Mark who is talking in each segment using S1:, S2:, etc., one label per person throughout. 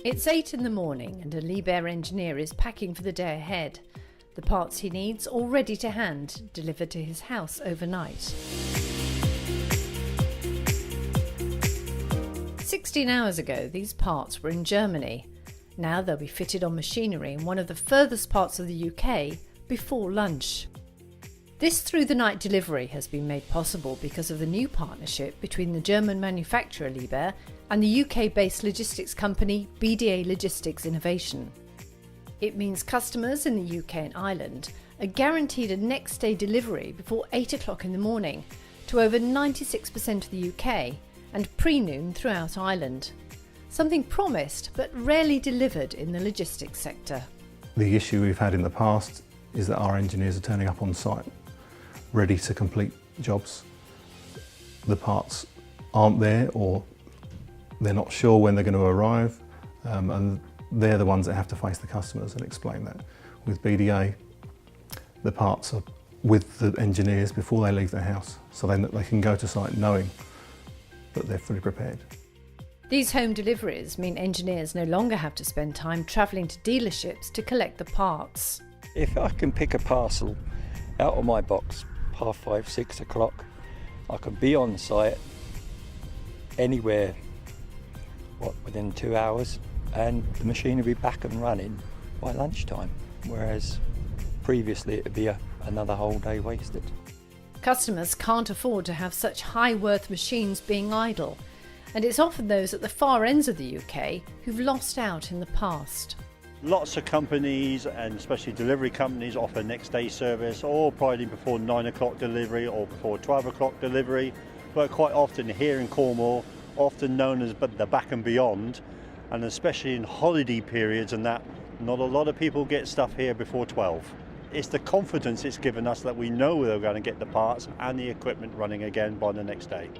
S1: It's 8 in the morning and a Liebherr engineer is packing for the day ahead. The parts he needs all ready to hand, delivered to his house overnight. 16 hours ago, these parts were in Germany. Now they'll be fitted on machinery in one of the furthest parts of the UK before lunch. This through-the-night delivery has been made possible because of the new partnership between the German manufacturer Liebherr and the UK-based logistics company BDA Logistics Innovation. It means customers in the UK and Ireland are guaranteed a next-day delivery before 8 o'clock in the morning to over 96% of the UK and pre-noon throughout Ireland. Something promised but rarely delivered in the logistics sector.
S2: The issue we've had in the past is that our engineers are turning up on site, ready to complete jobs. The parts aren't there, or they're not sure when they're going to arrive, and they're the ones that have to face the customers and explain that. With BDA, the parts are with the engineers before they leave their house, so then they can go to site knowing that they're fully prepared.
S1: These home deliveries mean engineers no longer have to spend time travelling to dealerships to collect the parts.
S3: If I can pick a parcel out of my box 5:30, 6 o'clock, I can be on site anywhere within 2 hours, and the machine will be back and running by lunchtime, whereas previously it would be another whole day wasted.
S1: Customers can't afford to have such high-worth machines being idle, and it's often those at the far ends of the UK who've lost out in the past.
S4: Lots of companies, and especially delivery companies, offer next day service, or probably before 9 o'clock delivery or before 12 o'clock delivery. But quite often here in Cornwall, often known as the back and beyond, and especially in holiday periods and that, not a lot of people get stuff here before 12. It's the confidence it's given us that we know we're going to get the parts and the equipment running again by the next day.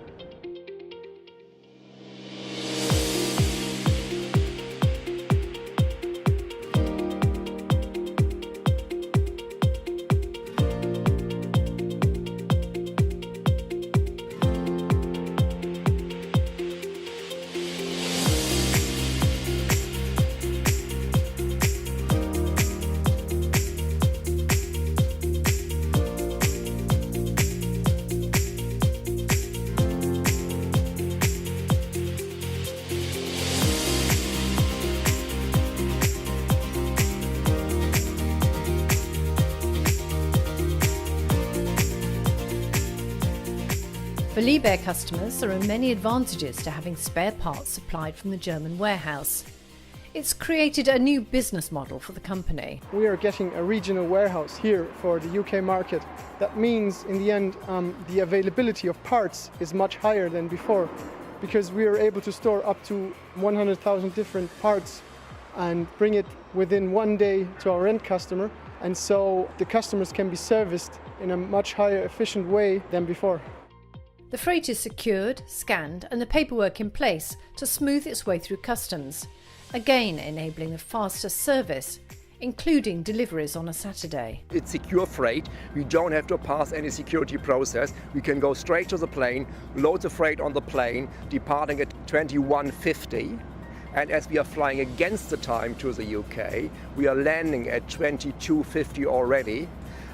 S1: For Liebherr customers, there are many advantages to having spare parts supplied from the German warehouse. It's created a new business model for the company.
S5: We are getting a regional warehouse here for the UK market. That means, in the end, the availability of parts is much higher than before, because we are able to store up to 100,000 different parts and bring it within one day to our end customer. And so the customers can be serviced in a much higher efficient way than before.
S1: The freight is secured, scanned, and the paperwork in place to smooth its way through customs, again enabling a faster service, including deliveries on a Saturday.
S6: It's secure freight. We don't have to pass any security process. We can go straight to the plane, load the freight on the plane, departing at 21:50. And as we are flying against the time to the UK, we are landing at 22:50 already,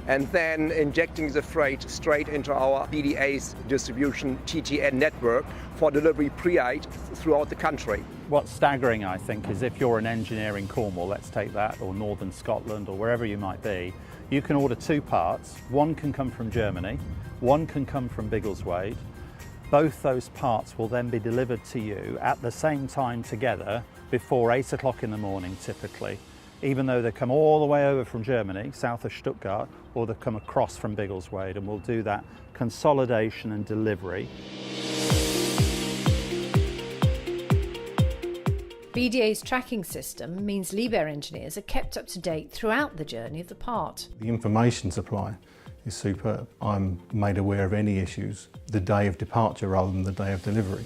S6: and then injecting the freight straight into our BDA's distribution TTN network for delivery pre-8 throughout the country.
S7: What's staggering, I think, is if you're an engineer in Cornwall, let's take that, or northern Scotland, or wherever you might be, you can order two parts. One can come from Germany, one can come from Biggleswade. Both those parts will then be delivered to you at the same time together before 8 o'clock in the morning typically, even though they come all the way over from Germany, south of Stuttgart, or they come across from Biggleswade, and we'll do that consolidation and delivery.
S1: BDA's tracking system means Liebherr engineers are kept up to date throughout the journey of the part.
S2: The information supply is superb. I'm made aware of any issues the day of departure rather than the day of delivery.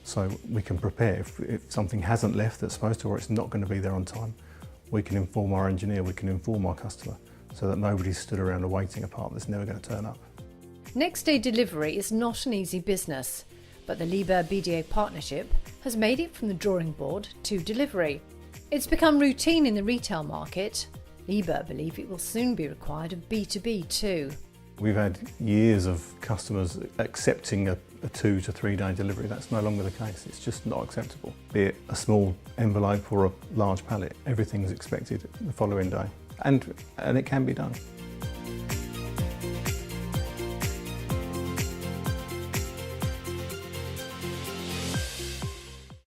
S2: So we can prepare if something hasn't left that's supposed to, or it's not going to be there on time. We can inform our engineer, we can inform our customer, so that nobody's stood around awaiting a part that's never going to turn up.
S1: Next day delivery is not an easy business, but the Liebherr BDA partnership has has made it from the drawing board to delivery. It's become routine in the retail market. Liebherr believe it will soon be required of B2B too.
S2: We've had years of customers accepting a 2 to 3 day delivery. That's no longer the case. It's just not acceptable. Be it a small envelope or a large pallet, everything's expected the following day. And it can be done.